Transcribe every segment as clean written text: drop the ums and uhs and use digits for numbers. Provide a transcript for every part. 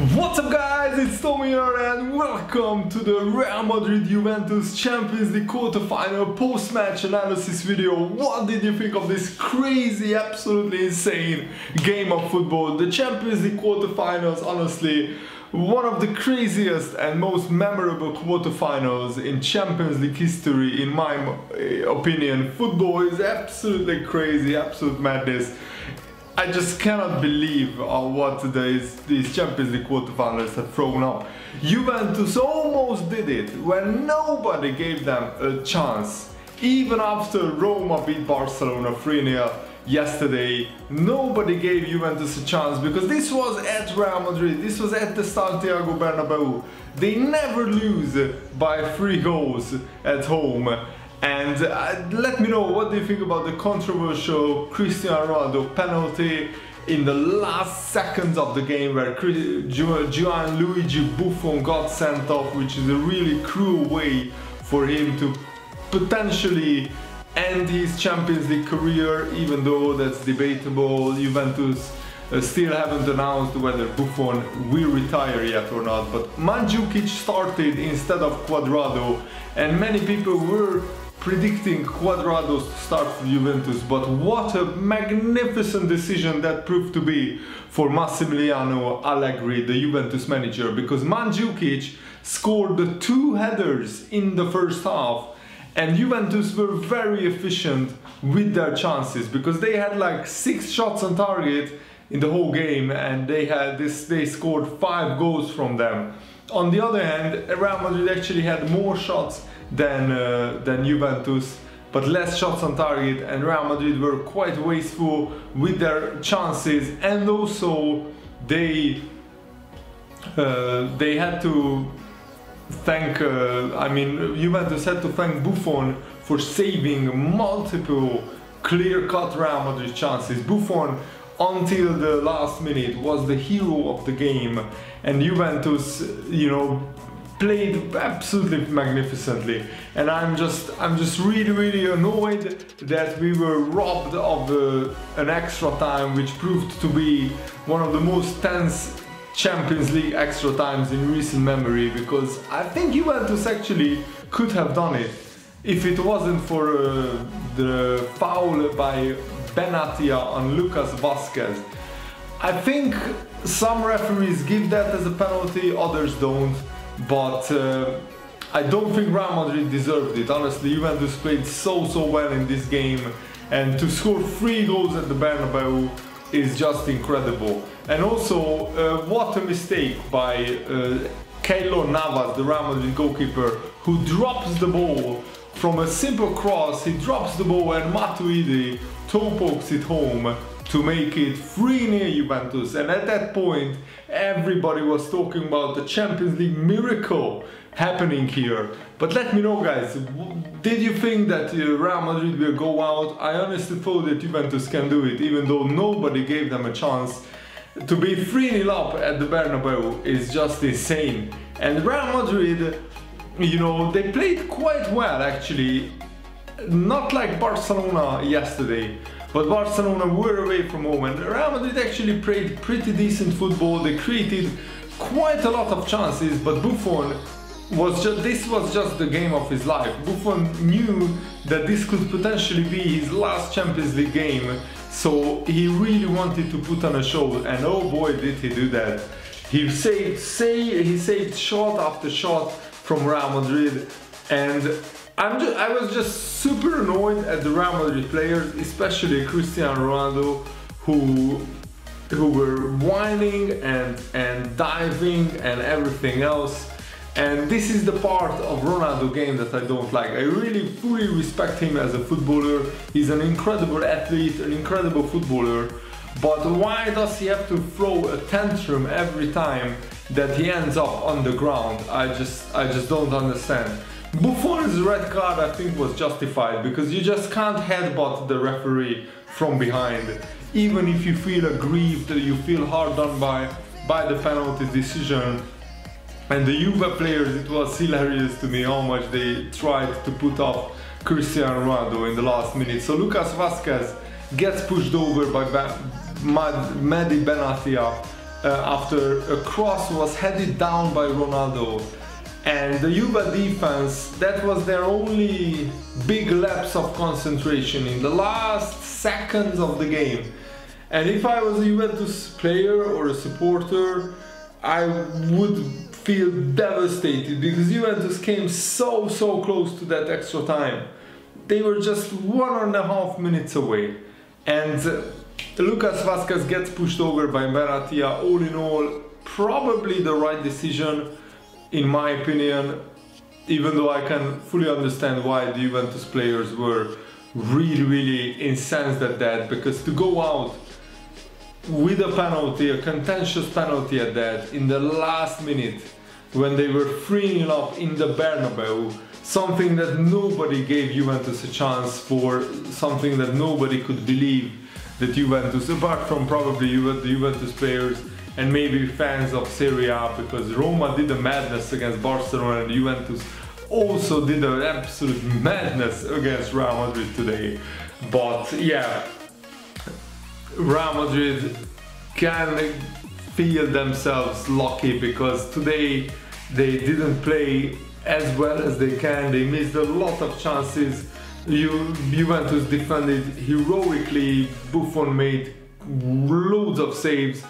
What's up guys, it's Tommy here and welcome to the Real Madrid Juventus Champions League quarterfinal post-match analysis video. What did you think of this crazy, absolutely insane game of football? The Champions League quarterfinals, honestly, one of the craziest and most memorable quarterfinals in Champions League history, in my opinion. Football is absolutely crazy, absolute madness. I just cannot believe what these Champions League quarterfinals have thrown up. Juventus almost did it when nobody gave them a chance. Even after Roma beat Barcelona 3-0 yesterday, nobody gave Juventus a chance because this was at Real Madrid, this was at the Santiago Bernabeu. They never lose by 3 goals at home. And let me know, what do you think about the controversial Cristiano Ronaldo penalty in the last seconds of the game where Gianluigi Buffon got sent off, which is a really cruel way for him to potentially end his Champions League career, even though that's debatable. Juventus still haven't announced whether Buffon will retire yet or not, but Mandzukic started instead of Cuadrado, and many people were predicting Cuadrado to start for Juventus, but what a magnificent decision that proved to be for Massimiliano Allegri, the Juventus manager, because Mandzukic scored the 2 headers in the first half, and Juventus were very efficient with their chances because they had like 6 shots on target in the whole game, and they scored 5 goals from them. On the other hand, Real Madrid actually had more shots than Juventus, but less shots on target, and Real Madrid were quite wasteful with their chances, and also they had to thank Juventus had to thank Buffon for saving multiple clear-cut Real Madrid chances. Buffon, until the last minute, was the hero of the game, and Juventus, played absolutely magnificently. And I'm just really annoyed that we were robbed of an extra time, which proved to be one of the most tense Champions League extra times in recent memory, because I think Juventus actually could have done it if it wasn't for the foul by Benatia on Lucas Vazquez. I think some referees give that as a penalty, others don't, but I don't think Real Madrid deserved it. Honestly, Juventus played so well in this game, and to score 3 goals at the Bernabeu is just incredible. And also, what a mistake by Keylor Navas, the Real Madrid goalkeeper, who drops the ball from a simple cross. He drops the ball and Matuidi toe pokes it home to make it 3-0 Juventus. And at that point, everybody was talking about the Champions League miracle happening here. But let me know, guys, did you think that Real Madrid will go out? I honestly thought that Juventus can do it, even though nobody gave them a chance. To be 3-0 up at the Bernabeu is just insane. And Real Madrid, they played quite well actually. Not like Barcelona yesterday, but Barcelona were away from home, and Real Madrid actually played pretty decent football. They created quite a lot of chances, but Buffon this was just the game of his life. Buffon knew that this could potentially be his last Champions League game, so he really wanted to put on a show, and oh boy did he do that. He saved shot after shot from Real Madrid, and I was just super annoyed at the Real Madrid players, especially Cristiano Ronaldo, who were whining and diving and everything else. And this is the part of Ronaldo game that I don't like. I really fully respect him as a footballer. He's an incredible athlete, an incredible footballer. But why does he have to throw a tantrum every time that he ends up on the ground? I just don't understand. Buffon's red card, I think, was justified because you just can't headbutt the referee from behind. Even if you feel aggrieved, you feel hard done by the penalty decision. And the Juve players, it was hilarious to me how much they tried to put off Cristiano Ronaldo in the last minute. So Lucas Vazquez gets pushed over by Mady Benatia, after a cross was headed down by Ronaldo. And the Juve defense, that was their only big lapse of concentration in the last seconds of the game. And if I was a Juventus player or a supporter, I would feel devastated, because Juventus came so close to that extra time. They were just 1.5 minutes away. And Lucas Vazquez gets pushed over by Benatia. All in all, probably the right decision, in my opinion, even though I can fully understand why the Juventus players were really incensed at that, because to go out with a penalty, a contentious penalty at that, in the last minute, when they were 3-0 up in the Bernabeu, something that nobody gave Juventus a chance for, something that nobody could believe that Juventus, apart from probably the Juventus players and maybe fans of Serie A, because Roma did a madness against Barcelona and Juventus also did an absolute madness against Real Madrid today. But yeah, Real Madrid can feel themselves lucky, because today they didn't play as well as they can. They missed a lot of chances. Juventus defended heroically, Buffon made loads of saves,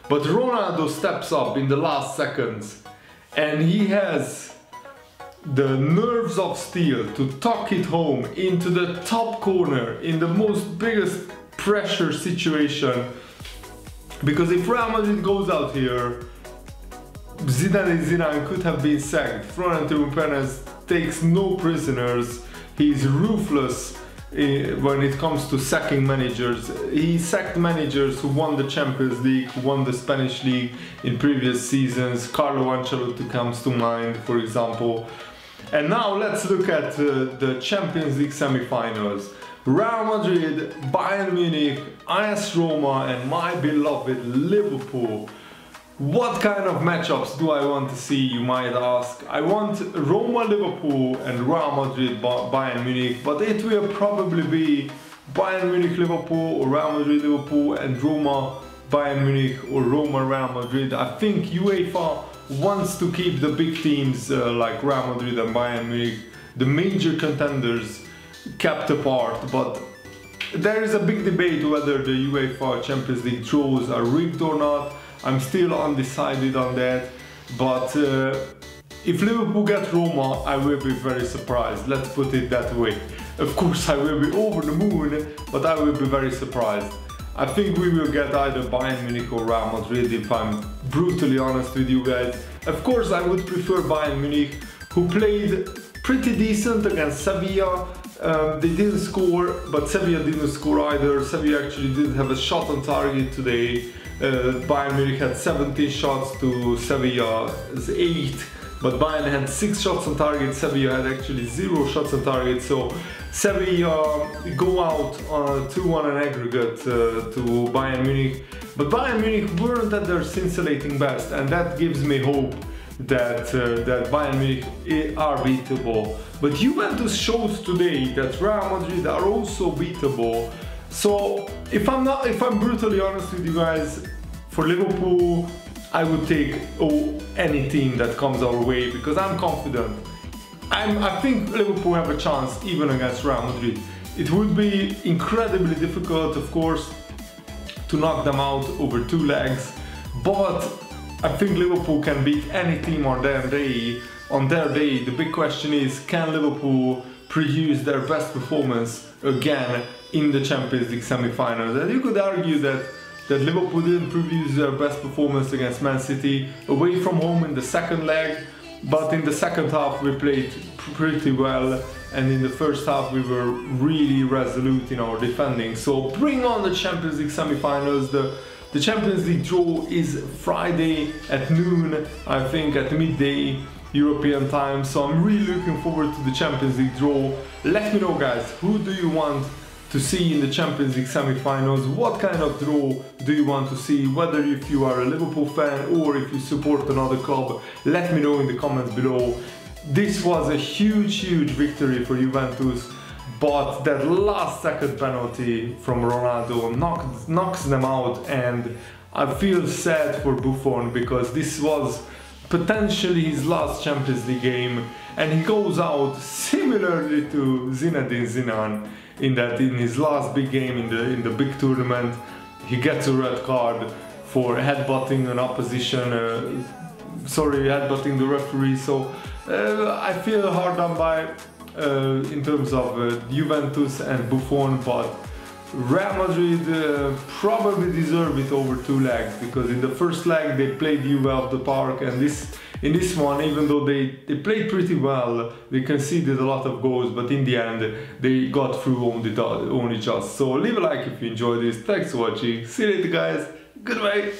but Ronaldo steps up in the last seconds and he has the nerves of steel to tuck it home into the top corner in the most biggest pressure situation. Because if Real Madrid goes out here, Zidane could have been sacked. Florentino Perez takes no prisoners. He's ruthless when it comes to sacking managers. He sacked managers who won the Champions League, who won the Spanish League in previous seasons. Carlo Ancelotti comes to mind, for example. And now let's look at the Champions League semi-finals. Real Madrid, Bayern Munich, AS Roma and my beloved Liverpool. What kind of matchups do I want to see, you might ask? I want Roma, Liverpool and Real Madrid, Bayern Munich, but it will probably be Bayern Munich, Liverpool, or Real Madrid, Liverpool and Roma, Bayern Munich, or Roma, Real Madrid. I think UEFA wants to keep the big teams like Real Madrid and Bayern Munich, the major contenders, kept apart, but there is a big debate whether the UEFA Champions League draws are rigged or not. I'm still undecided on that, but if Liverpool get Roma, I will be very surprised, let's put it that way. Of course I will be over the moon, but I will be very surprised. I think we will get either Bayern Munich or Real Madrid, if I'm brutally honest with you guys. Of course I would prefer Bayern Munich, who played pretty decent against Sevilla. They didn't score, but Sevilla didn't score either. Sevilla actually didn't have a shot on target today. Bayern Munich had 17 shots to Sevilla's 8, but Bayern had 6 shots on target. Sevilla had actually 0 shots on target, so Sevilla go out on 2-1 in aggregate to Bayern Munich. But Bayern Munich weren't at their scintillating best, and that gives me hope that Bayern Munich are beatable. But Juventus shows today that Real Madrid are also beatable. So if I'm brutally honest with you guys, for Liverpool I would take any team that comes our way, because I'm confident. I think Liverpool have a chance even against Real Madrid. It would be incredibly difficult, of course, to knock them out over 2 legs, but I think Liverpool can beat any team on their day. The big question is, can Liverpool produce their best performance again in the Champions League semi-finals? And you could argue that Liverpool didn't produce their best performance against Man City away from home in the second leg, but in the second half we played pretty well, and in the first half we were really resolute in our defending. So bring on the Champions League semi-finals. The Champions League draw is Friday at noon, I think at midday European time, so I'm really looking forward to the Champions League draw. Let me know guys, who do you want to see in the Champions League semi-finals? What kind of draw do you want to see? Whether if you are a Liverpool fan or if you support another club, let me know in the comments below. This was a huge victory for Juventus, but that last second penalty from Ronaldo knocks them out, and I feel sad for Buffon because this was potentially his last Champions League game, and he goes out similarly to Zinedine Zidane in his last big game in the big tournament. He gets a red card for headbutting an opposition, headbutting the referee. So I feel hard done by in terms of Juventus and Buffon, but Real Madrid probably deserve it over 2 legs, because in the first leg they played Juve off the park, and in this one, even though they played pretty well, they conceded a lot of goals, but in the end they got through only just. So leave a like if you enjoyed this. Thanks for watching. See you later, guys. Goodbye.